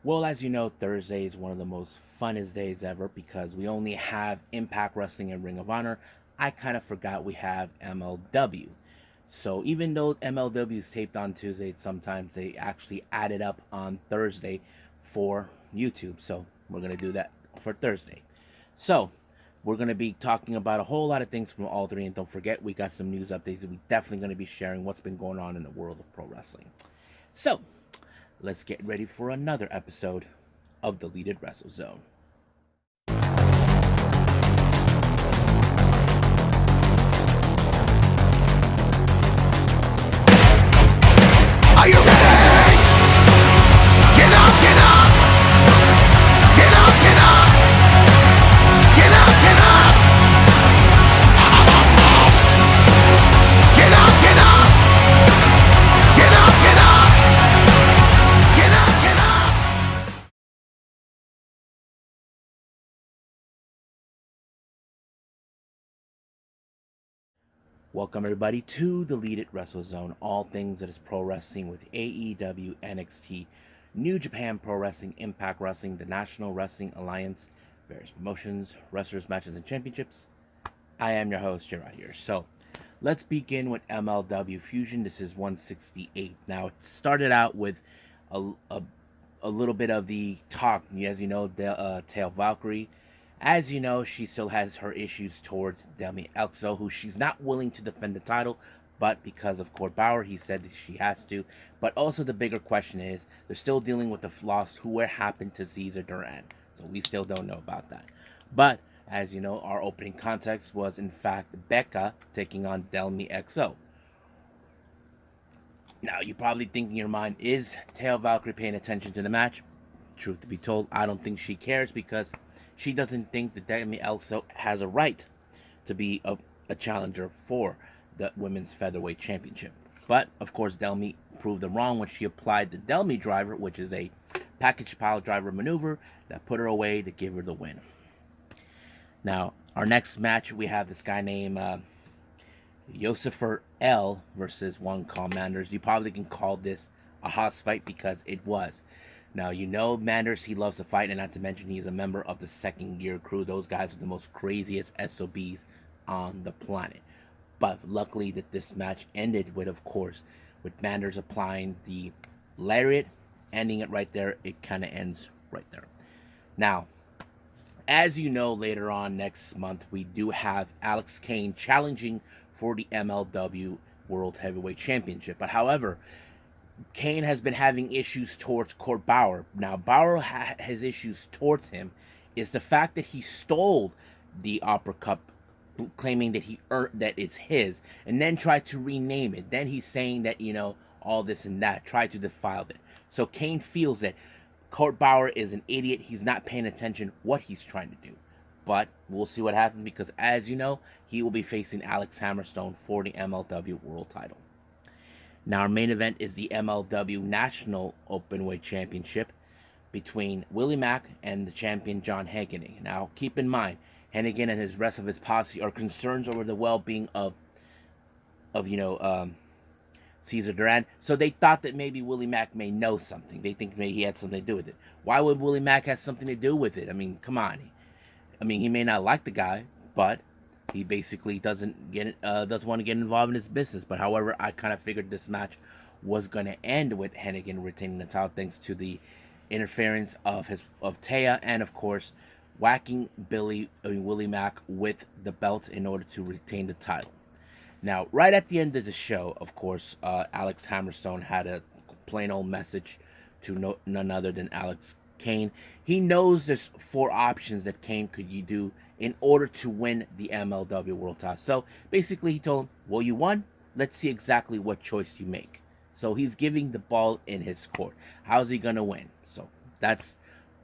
Well, as you know, Thursday is one of the most funnest days ever because we only have Impact Wrestling and Ring of Honor. I kind of forgot we have MLW. So even though MLW is taped on Tuesday, sometimes they actually add it up on Thursday for YouTube. So we're going to do that for Thursday. So we're going to be talking about a whole lot of things from all three. And don't forget, we got some news updates that we definitely going to be sharing what's been going on in the world of pro wrestling. So let's get ready for another episode of the Deleted Wrestle Zone. Are you ready? Get up, get up! Get up, get up! Get up, get up! Get up, get up! Get up, get up! Get up, get up! Welcome everybody to the Deleted Wrestle Zone, all things that is pro wrestling with AEW, NXT, New Japan Pro Wrestling, Impact Wrestling, the National Wrestling Alliance, various promotions, wrestlers, matches, and championships. I am your host, Gerard here. So let's begin with MLW Fusion. This is 168. Now, it started out with a, a, a little bit of the talk. As you know, Tail Valkyrie, as you know, she still has her issues towards Demi Elxo, who she's not willing to defend the title, but because of Court Bauer, he said that she has to. But also the bigger question is, they're still dealing with the loss. Who happened to Caesar Duran? So we still don't know about that. But as you know, our opening context was in fact Becca taking on Delmi XO. Now, you probably think in your mind, is Tail Valkyrie paying attention to the match? Truth to be told, I don't think she cares because she doesn't think that Delmi XO has a right to be a challenger for the Women's Featherweight Championship. But, of course, Delmi proved them wrong when she applied the Delmi driver, which is a package pile driver maneuver that put her away to give her the win. Now, our next match, we have this guy named Yosifer L versus One Call Manders. You probably can call this a house fight because it was. Now, you know Manders, he loves to fight, and not to mention he's a member of the Second Gear Crew. Those guys are the most craziest SOBs on the planet. But luckily that this match ended with, of course, with Manders applying the lariat, ending it right there. It kind of ends right there. Now, as you know, later on next month, we do have Alex Kane challenging for the MLW World Heavyweight Championship. But however, Kane has been having issues towards Court Bauer. Now, Bauer has issues towards him is the fact that he stole the Opera Cup, claiming that he earned that it's his, and then tried to rename it. Then he's saying that, all this and that, tried to defile it. So Kane feels that Court Bauer is an idiot. He's not paying attention what he's trying to do. But we'll see what happens because, as you know, he will be facing Alex Hammerstone for the MLW World title. Now, our main event is the MLW National Openweight Championship between Willie Mack and the champion John Hennigan. Now, keep in mind, Hennigan and his rest of his posse are concerned over the well-being of Caesar Duran. So they thought that maybe Willie Mack may know something. They think maybe he had something to do with it. Why would Willie Mack have something to do with it? I mean, come on. He may not like the guy, but he basically doesn't want to get involved in his business. But however, I kind of figured this match was going to end with Hennigan retaining the title thanks to the interference of Taya and of course whacking Willie Mack with the belt in order to retain the title. Now, right at the end of the show, of course, Alex Hammerstone had a plain old message to none other than Alex Kane. He knows there's 4 options that Kane could do in order to win the MLW World title. So basically, he told him, well, you won. Let's see exactly what choice you make. So he's giving the ball in his court. How's he going to win? So that's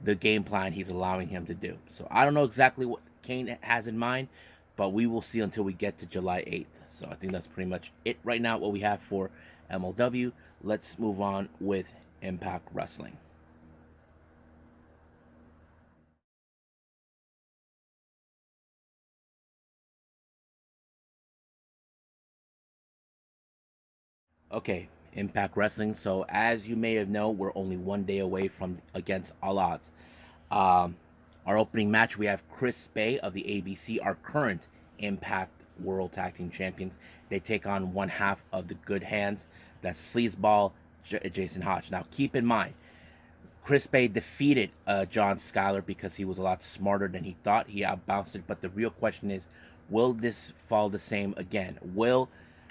the game plan he's allowing him to do. So I don't know exactly what Kane has in mind, but we will see until we get to July 8th. So I think that's pretty much it right now, what we have for MLW. Let's move on with Impact Wrestling. Okay, Impact Wrestling. So as you may have known, we're only 1 day away from Against All Odds. Um, our opening match, we have Chris Bay of the ABC, our current Impact World Tag Team Champions. They take on one half of the Good Hands. That's Sleazeball, Jason Hodge. Now keep in mind, Chris Bay defeated John Skyler because he was a lot smarter than he thought. He outbounced it. But the real question is, will this fall the same again?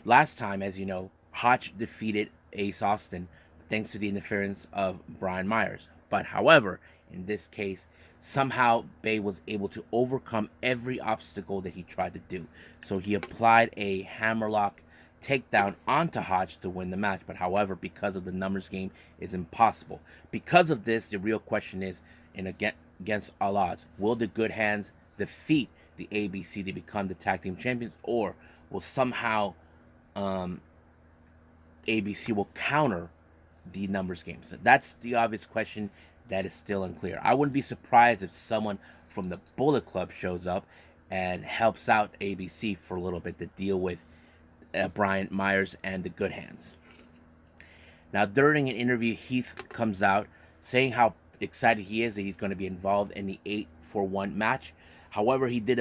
Last time, as you know, Hodge defeated Ace Austin thanks to the interference of Brian Myers. But however, in this case, somehow Bay was able to overcome every obstacle that he tried to do. So he applied a hammerlock takedown onto Hodge to win the match. But however, because of the numbers game, it's impossible. Because of this, the real question is, against all odds, will the Good Hands defeat the ABC to become the tag team champions, or will somehow ABC will counter the numbers game? So that's the obvious question that is still unclear. I wouldn't be surprised if someone from the Bullet Club shows up and helps out ABC for a little bit to deal with Brian Myers and the Good Hands. Now, during an interview, Heath comes out saying how excited he is that he's going to be involved in the 8-for-1 match. However, he did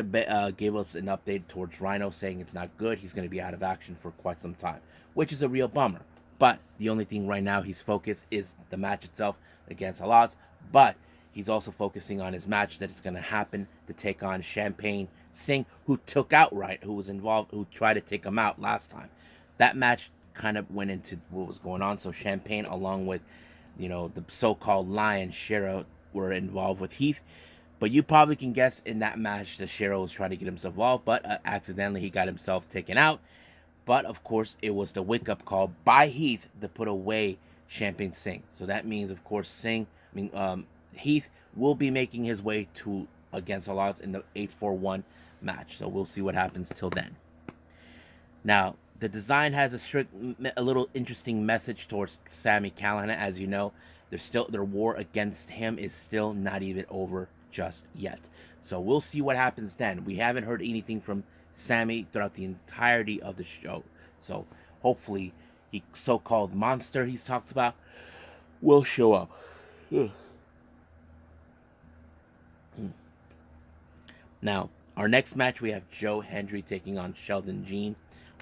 gave us an update towards Rhino saying it's not good. He's going to be out of action for quite some time, which is a real bummer. But the only thing right now he's focused is the match itself against All Odds. But he's also focusing on his match that is going to happen to take on Champagne Singh, who was involved, who tried to take him out last time. That match kind of went into what was going on. So Champagne, along with, the so-called Lion, Shera, were involved with Heath. But you probably can guess in that match that Shera was trying to get himself involved, but accidentally he got himself taken out. But of course, it was the wake-up call by Heath to put away Champagne Singh. So that means, of course, Heath will be making his way to Against All Odds in the 8-for-1 match. So we'll see what happens till then. Now, the design has a little interesting message towards Sami Callihan. As you know, their war against him is still not even over just yet. So we'll see what happens then. We haven't heard anything from Sami throughout the entirety of the show. So hopefully, the so-called monster he's talked about will show up. Now, our next match, we have Joe Hendry taking on Sheldon Jean,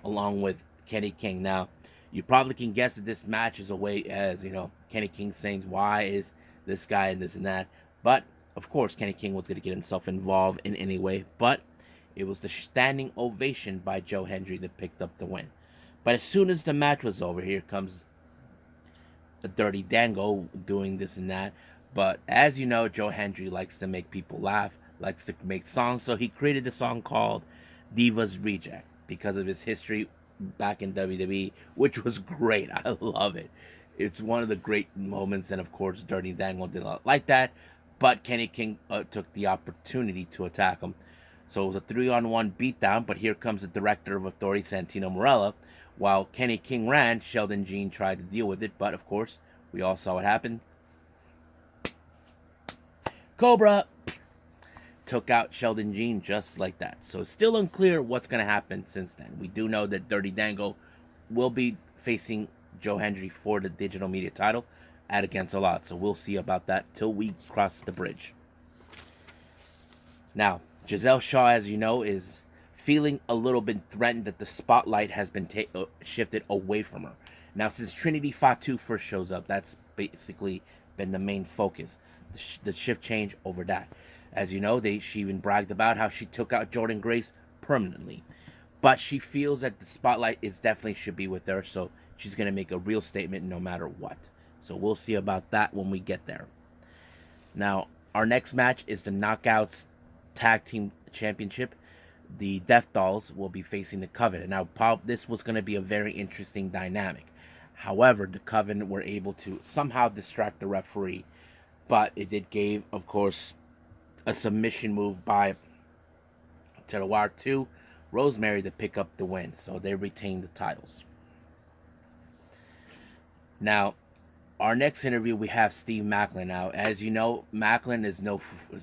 along with Kenny King. Now, you probably can guess that this match is a way, as Kenny King saying, why is this guy and this and that. But of course, Kenny King was going to get himself involved in any way, but it was the standing ovation by Joe Hendry that picked up the win. But as soon as the match was over, here comes the Dirty Dango doing this and that. But as you know, Joe Hendry likes to make people laugh, likes to make songs, so he created the song called Divas Reject because of his history back in WWE, which was great. I love it. It's one of the great moments, and of course, Dirty Dango did not like that. But Kenny King took the opportunity to attack him. So it was a 3-on-1 beatdown, but here comes the director of authority, Santino Marella. While Kenny King ran, Sheldon Jean tried to deal with it, but of course, we all saw what happened. Cobra took out Sheldon Jean just like that. So it's still unclear what's going to happen since then. We do know that Dirty Dango will be facing Joe Hendry for the digital media title at Against All Odds. So we'll see about that till we cross the bridge. Now, Giselle Shaw, as you know, is feeling a little bit threatened that the spotlight has been shifted away from her. Now, since Trinity Fatu first shows up, that's basically been the main focus. The shift change over that. As you know, she even bragged about how she took out Jordan Grace permanently. But she feels that the spotlight definitely should be with her, so she's going to make a real statement no matter what. So we'll see about that when we get there. Now, our next match is the Knockouts Tag Team Championship. The Death Dolls will be facing the Coven. Now, this was going to be a very interesting dynamic. However, the Coven were able to somehow distract the referee. But it did give, of course, a submission move by Terroir to Rosemary to pick up the win. So they retained the titles. Now, our next interview, we have Steve Maclin. Now, as you know, Maclin is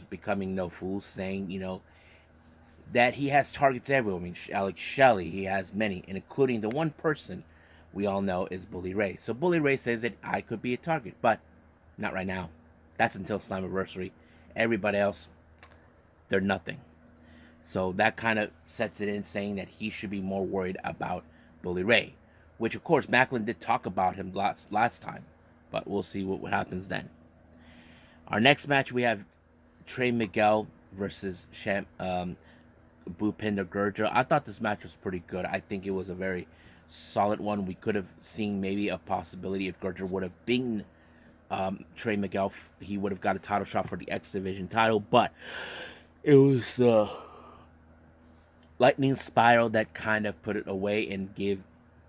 becoming no fool, saying, that he has targets everywhere. I mean, Alex Shelley, he has many, and including the one person we all know is Bully Ray. So Bully Ray says that I could be a target, but not right now. That's until Slammiversary. Everybody else, they're nothing. So that kind of sets it in, saying that he should be more worried about Bully Ray, which of course Macklin did talk about him last time, but we'll see what happens then. Our next match, we have Trey Miguel versus Bhupinder Gurja. I thought this match was pretty good. I think it was a very solid one. We could have seen maybe a possibility if Gurja would have beaten Trey Miguel, he would have got a title shot for the X Division title, but it was the lightning spiral that kind of put it away and gave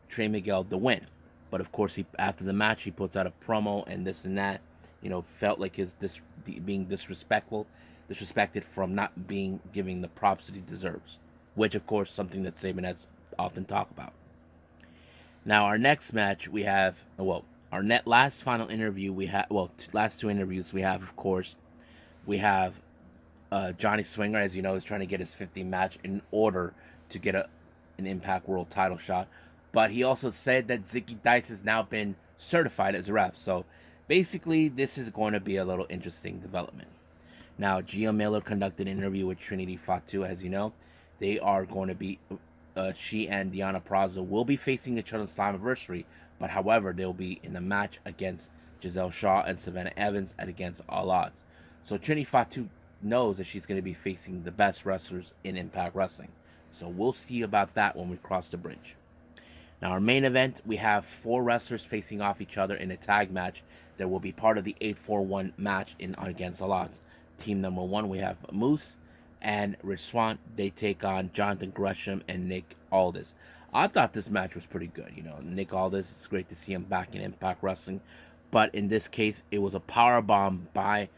Trey Miguel the win. But of course, after the match, he puts out a promo and this and that. Felt like his being disrespected from not being giving the props that he deserves, which of course something that Saban has often talked about. Now our next match we have, our last final interview we have, last two interviews we have, of course, we have Johnny Swinger, as you know, is trying to get his 50th match in order to get an Impact World title shot. But he also said that Zicky Dice has now been certified as a ref. So basically, this is going to be a little interesting development. Now, Gia Miller conducted an interview with Trinity Fatu, as you know. They are going to be, she and Deonna Purrazzo will be facing each other on Slammiversary. But however, they'll be in a match against Giselle Shaw and Savannah Evans at Against All Odds. So Trinity Fatu knows that she's going to be facing the best wrestlers in Impact Wrestling. So we'll see about that when we cross the bridge. Now, our main event, we have 4 wrestlers facing off each other in a tag match that will be part of the 8-4-1 match in Against All Odds. Team number 1, we have Moose and Rich Swann. They take on Jonathan Gresham and Nick Aldis. I thought this match was pretty good. Nick Aldis, it's great to see him back in Impact Wrestling. But in this case, it was a power bomb by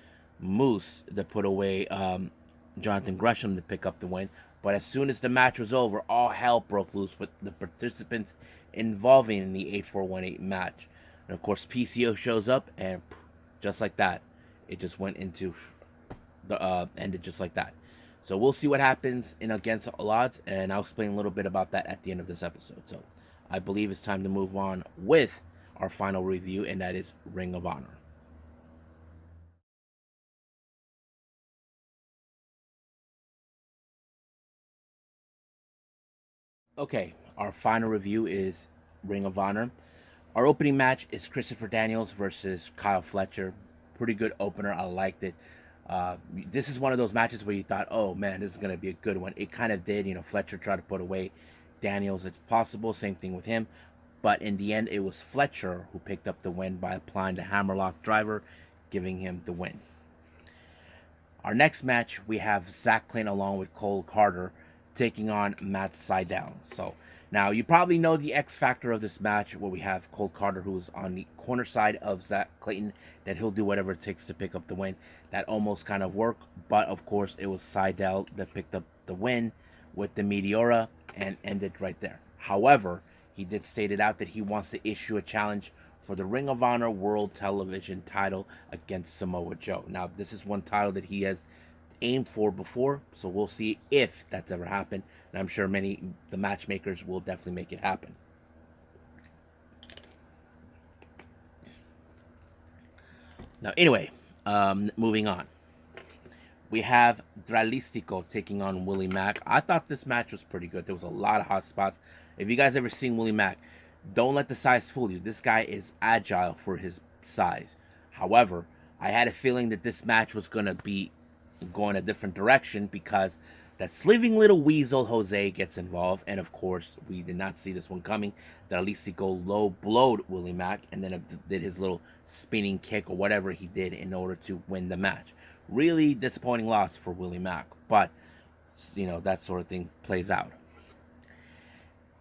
Moose that put away Jonathan Gresham to pick up the win. But as soon as the match was over, all hell broke loose with the participants involving in the 8-4-1-8 match. And of course, PCO shows up, and just like that, it just went into the ended just like that. So we'll see what happens in Against All Odds, and I'll explain a little bit about that at the end of this episode. So I believe it's time to move on with our final review, and that is Ring of Honor. Okay, our final review is Ring of Honor. Our opening match is Christopher Daniels versus Kyle Fletcher. Pretty good opener. I liked it. This is one of those matches where you thought, oh man, this is going to be a good one. It kind of did. Fletcher tried to put away Daniels. It's possible. Same thing with him. But in the end, it was Fletcher who picked up the win by applying the hammerlock driver, giving him the win. Our next match, we have Zach Klein along with Cole Carter taking on Matt Sydal. So now you probably know the X factor of this match, where we have Cole Carter, who is on the corner side of Zach Clayton, that he'll do whatever it takes to pick up the win. That almost kind of worked, but of course it was Sydal that picked up the win with the Meteora and ended right there. However, he did state it out that he wants to issue a challenge for the Ring of Honor World Television title against Samoa Joe. Now, this is one title that he has aimed for before, so we'll see if that's ever happened, and I'm sure the matchmakers will definitely make it happen. Now, anyway, moving on, we have Dralistico taking on Willie Mack. I thought this match was pretty good. There was a lot of hot spots. If you guys ever seen Willie Mack, don't let the size fool you. This guy is agile for his size. However, I had a feeling that this match was going to be going a different direction, because that sliving little weasel Jose gets involved, and of course we did not see this one coming. Dralistico low blowed Willie Mack and then did his little spinning kick or whatever he did in order to win the match. Really disappointing loss for Willie Mack, but that sort of thing plays out.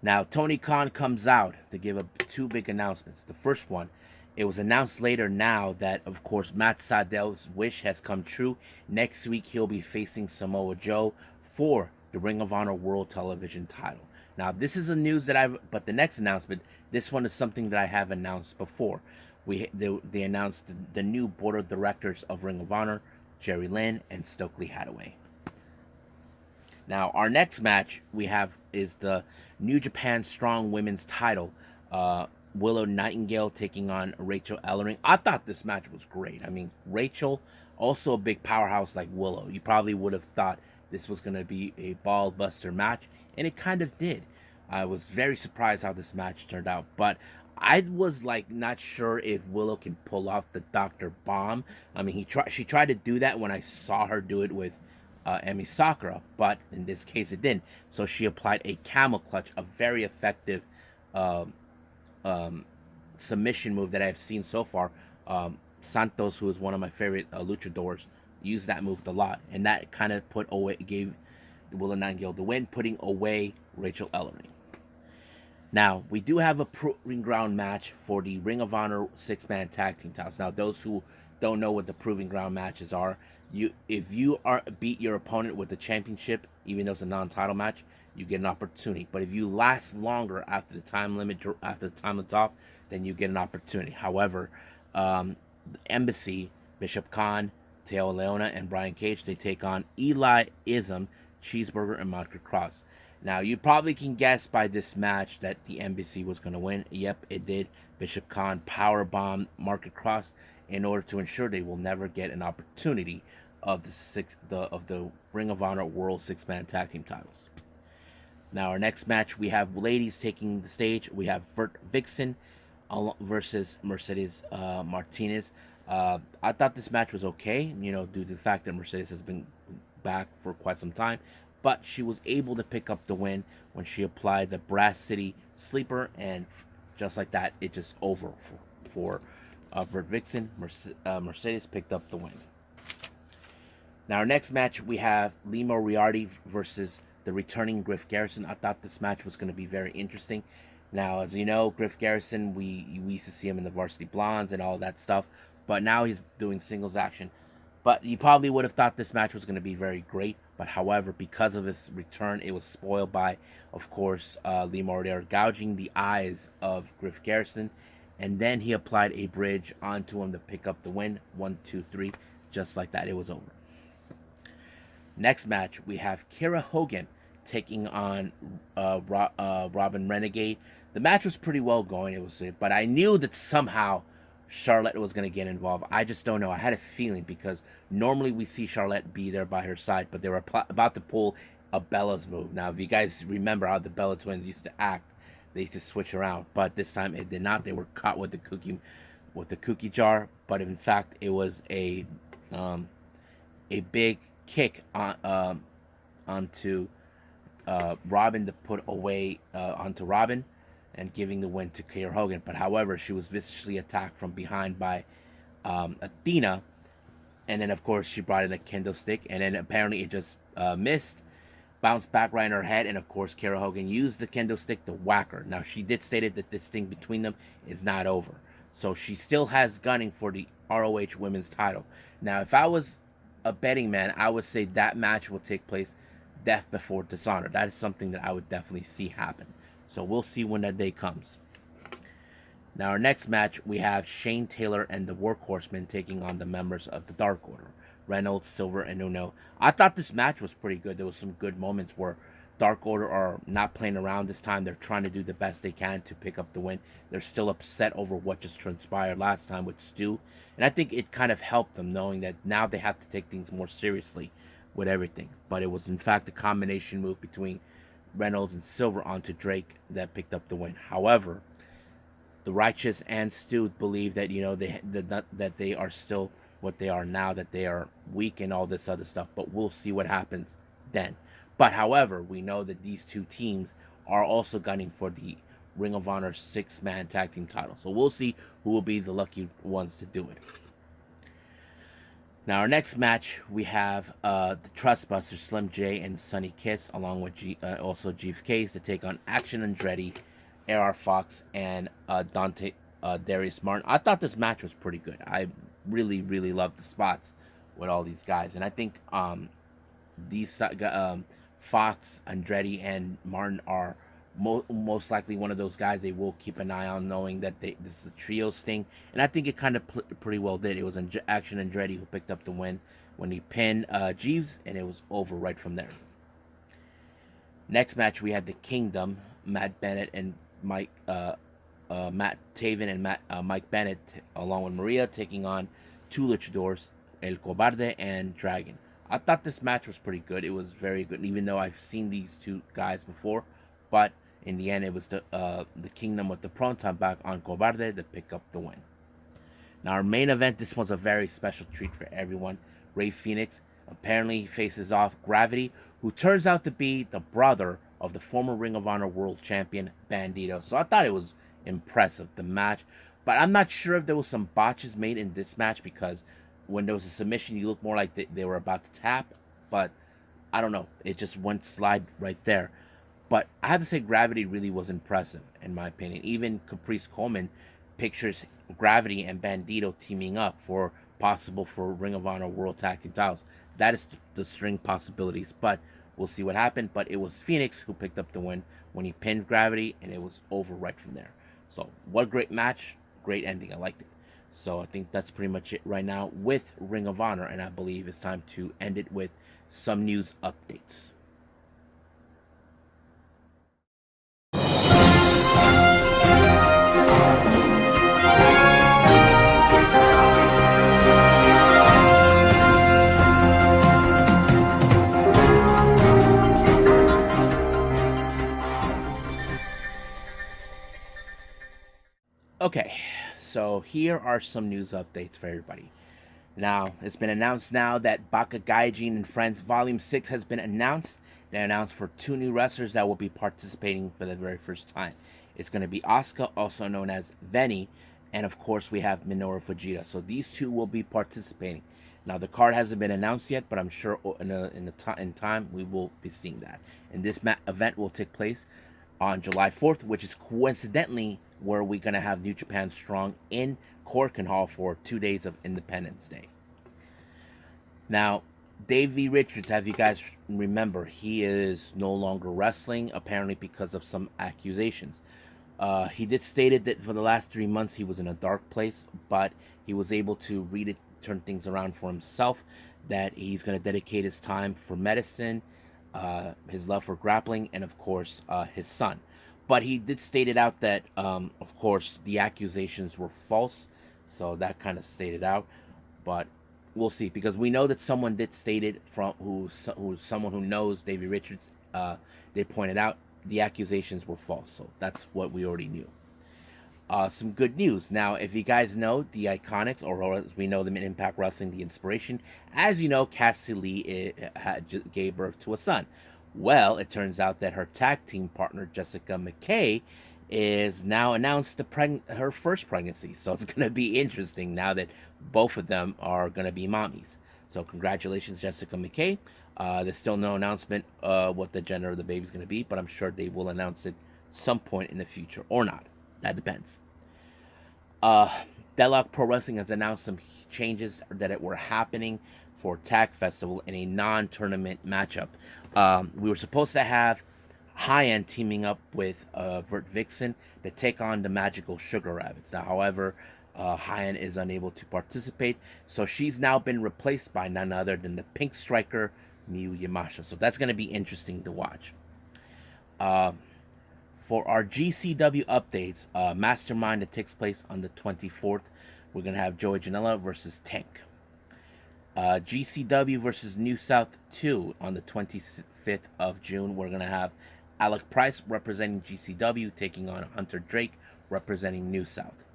Now Tony Khan comes out to give 2 big announcements. The first one, it was announced later now that, of course, Matt Sydal's wish has come true. Next week, he'll be facing Samoa Joe for the Ring of Honor World Television title. Now, this is a news that but the next announcement, this one is something that I have announced before. They announced the new board of directors of Ring of Honor, Jerry Lynn and Stokely Hathaway. Now, our next match we have is the New Japan Strong Women's title Willow Nightingale taking on Rachel Ellering. I thought this match was great. I mean, Rachel, also a big powerhouse like Willow. You probably would have thought this was going to be a ball buster match, and it kind of did. I was very surprised how this match turned out, but I was like not sure if Willow can pull off the Dr. Bomb. I mean, she tried to do that when I saw her do it with Emi Sakura, but in this case it didn't. So she applied a camel clutch, a very effective um, um, submission move that I've seen so far. Santos, who is one of my favorite luchadors, used that move a lot, and that kind of gave Willow Nightingale the win, putting away Rachel Ellering. Now, we do have a proving ground match for the Ring of Honor six-man tag team titles. Now, those who don't know what the proving ground matches are, if you beat your opponent with the championship, even though it's a non-title match, you get an opportunity. But if you last longer after the time limit's off, then you get an opportunity. However, the Embassy, Bishop Khan, Teo Leona, and Brian Cage, they take on Eli Ism, Cheeseburger, and Monica Cross. Now, you probably can guess by this match that the Embassy was going to win. Yep, it did. Bishop Khan powerbombed Market Cross in order to ensure they will never get an opportunity of the Ring of Honor World Six-Man Tag Team titles. Now, our next match, we have ladies taking the stage. We have Vert Vixen versus Mercedes Martinez. I thought this match was okay, due to the fact that Mercedes has been back for quite some time. But she was able to pick up the win when she applied the Brass City Sleeper, and just like that, it just over for Vert Vixen. Mercedes picked up the win. Now, our next match, we have Lee Moriarty versus the returning Griff Garrison. I thought this match was going to be very interesting. Now, as you know, Griff Garrison, we used to see him in the Varsity Blondes and all that stuff, but now he's doing singles action. But you probably would have thought this match was going to be very great. But however, because of his return, it was spoiled by, of course, Lee Moriarty gouging the eyes of Griff Garrison. And then he applied a bridge onto him to pick up the win. 1, 2, 3. Just like that, it was over. Next match, we have Kira Hogan taking on Robin Renegade. The match was pretty well going, but I knew that somehow Charlotte was going to get involved. I just don't know. I had a feeling because normally we see Charlotte be there by her side, but they were about to pull a Bella's move. Now, if you guys remember how the Bella twins used to act, they used to switch around, but this time it did not. They were caught with the cookie jar, but in fact it was a big kick onto Robin to put away onto Robin, and giving the win to Kira Hogan. But however, she was viciously attacked from behind by Athena, and then of course she brought in a kendo stick, and then apparently it just missed, bounced back right in her head, and of course Kira Hogan used the kendo stick to whack her. Now, she did state that this thing between them is not over, so she still has gunning for the ROH Women's title. Now, if I was a betting man, I would say that match will take place death before dishonor. That is something that I would definitely see happen. So we'll see when that day comes. Now, our next match, we have Shane Taylor and the Workhorsemen taking on the members of the Dark Order, Reynolds, Silver, and Uno. I thought this match was pretty good. There was some good moments where Dark Order are not playing around this time. They're trying to do the best they can to pick up the win. They're still upset over what just transpired last time with Stu. And I think it kind of helped them, knowing that now they have to take things more seriously with everything. But it was, in fact, a combination move between Reynolds and Silver onto Drake that picked up the win. However, the Righteous and Stu believe that that they are still what they are now, that they are weak and all this other stuff. But we'll see what happens then. But however, we know that these two teams are also gunning for the Ring of Honor six-man tag team title. So we'll see who will be the lucky ones to do it. Now, our next match, we have the Trustbusters, Slim J and Sonny Kiss, along with also Chief Case, to take on Action Andretti, AR Fox, and Dante Darius Martin. I thought this match was pretty good. I really, really loved the spots with all these guys. And I think these Fox, Andretti, and Martin are most likely one of those guys they will keep an eye on, knowing that this is a trios thing. And I think it kind of pretty well did. It was Action Andretti who picked up the win when he pinned Jeeves, and it was over right from there. Next match, we had the Kingdom, Matt Bennett and Mike Matt Taven and Mike Bennett, along with Maria, taking on two luchadors, El Cobarde and Dragon. I thought this match was pretty good. It was very good, even though I've seen these two guys before. But in the end, it was the Kingdom with the Proton back on Cobarde to pick up the win. Now, our main event, this was a very special treat for everyone. Rey Fenix apparently faces off Gravity, who turns out to be the brother of the former Ring of Honor World Champion Bandito. So I thought it was impressive, the match. But I'm not sure if there was some botches made in this match, because when there was a submission, you looked more like they were about to tap. But I don't know. It just went slide right there. But I have to say, Gravity really was impressive, in my opinion. Even Caprice Coleman pictures Gravity and Bandito teaming up for Ring of Honor World Tag Team titles. That is the string possibilities, but we'll see what happened. But it was Phoenix who picked up the win when he pinned Gravity, and it was over right from there. So what a great match, great ending. I liked it. So I think that's pretty much it right now with Ring of Honor, and I believe it's time to end it with some news updates. Okay, so here are some news updates for everybody. Now, it's been announced now that Baka Gaijin and Friends Volume 6 has been announced. They announced for two new wrestlers that will be participating for the very first time. It's going to be Asuka, also known as Veni, and of course we have Minoru Fujita. So these two will be participating. Now, the card hasn't been announced yet, but I'm sure in time we will be seeing that. And this event will take place on July 4th, which is coincidentally where we're going to have New Japan Strong in Korakuen Hall for 2 days of Independence Day. Now, Davey Richards, have you guys remember, he is no longer wrestling, apparently because of some accusations. He did stated that for the last 3 months he was in a dark place, but he was able to turn things around for himself, that he's going to dedicate his time for medicine, his love for grappling, and of course his son. But he did state it out that of course the accusations were false, so that kind of stated out. But we'll see, because we know that someone did state it from who's someone who knows Davey Richards. They pointed out the accusations were false, so that's what we already knew. Some good news. Now, if you guys know the Iconics, or as we know them in Impact Wrestling, the Inspiration, as you know, Cassie Lee gave birth to a son. Well, it turns out that her tag team partner, Jessica McKay, is now announced her first pregnancy. So it's going to be interesting now that both of them are going to be mommies. So congratulations, Jessica McKay. There's still no announcement what the gender of the baby is going to be, but I'm sure they will announce it some point in the future, or not. That depends. Deadlock Pro Wrestling has announced some changes that were happening for Tag Festival in a non-tournament matchup. We were supposed to have High End teaming up with Vert Vixen to take on the Magical Sugar Rabbits. Now, however, High End is unable to participate, so she's now been replaced by none other than the Pink Striker, Miyu Yamashita. So that's going to be interesting to watch. For our GCW updates, Mastermind that takes place on the 24th, we're going to have Joey Janela versus Tank. GCW versus New South 2 on the 25th of June, we're going to have Alec Price representing GCW taking on Hunter Drake representing New South.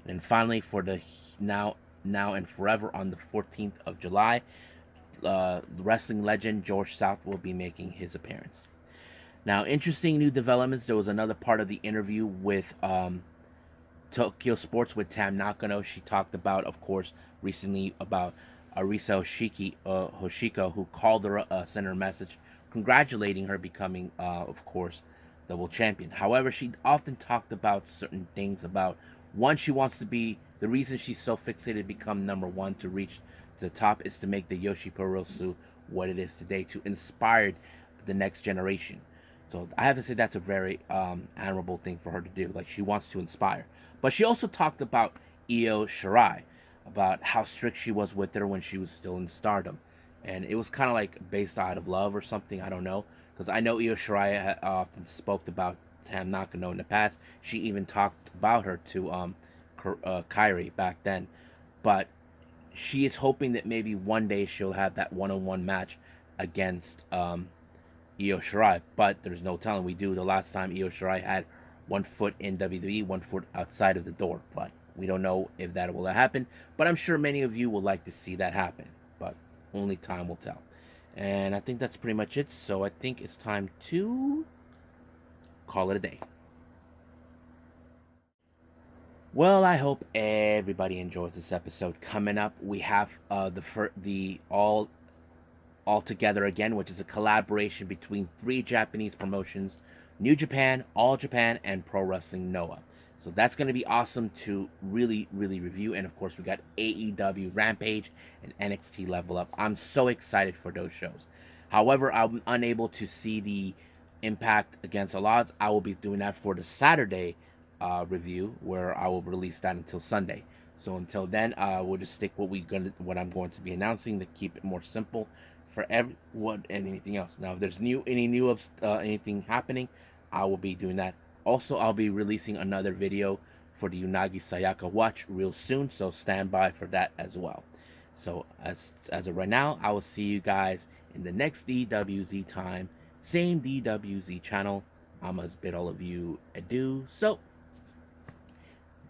And then finally, for the now and forever on the 14th of July, wrestling legend George South will be making his appearance. Now, interesting new developments. There was another part of the interview with Tokyo Sports with Tam Nakano. She talked about, of course, recently about Arisa Hoshiko, who called her, sent her a message congratulating her becoming, of course, the world champion. However, she often talked about certain things about, one, she wants to be, the reason she's so fixated to become number one, to reach the top, is to make the Yoshi Puroresu what it is today, to inspire the next generation. So I have to say that's a very admirable thing for her to do. Like, she wants to inspire. But she also talked about Io Shirai, about how strict she was with her when she was still in Stardom. And it was kind of like based out of love or something. I don't know. Because I know Io Shirai often spoke about Tam Nakano in the past. She even talked about her to Kyrie back then. But she is hoping that maybe one day she'll have that one-on-one match against Io Shirai. But there's no telling. We do the last time Io Shirai had one foot in WWE, one foot outside of the door. But we don't know if that will happen. But I'm sure many of you would like to see that happen. But only time will tell. And I think that's pretty much it. So I think it's time to call it a day. Well, I hope everybody enjoys this episode. Coming up, we have the all together again, which is a collaboration between 3 Japanese promotions: New Japan, All Japan, and Pro Wrestling Noah. So that's going to be awesome to really review. And of course, we got AEW Rampage and NXT Level Up. I'm so excited for those shows. However, I'm unable to see the Impact against All Odds. I will be doing that for the Saturday review, where I will release that until Sunday. So until then, we'll just stick what I'm going to be announcing to keep it more simple for everyone and anything else. Now, if there's anything happening, I will be doing that. Also, I'll be releasing another video for the Unagi Sayaka watch real soon, so stand by for that as well. So as of right now, I will see you guys in the next DWZ time, same DWZ channel. I must bid all of you adieu. So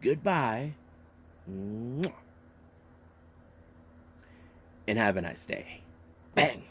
goodbye, and have a nice day. Bang.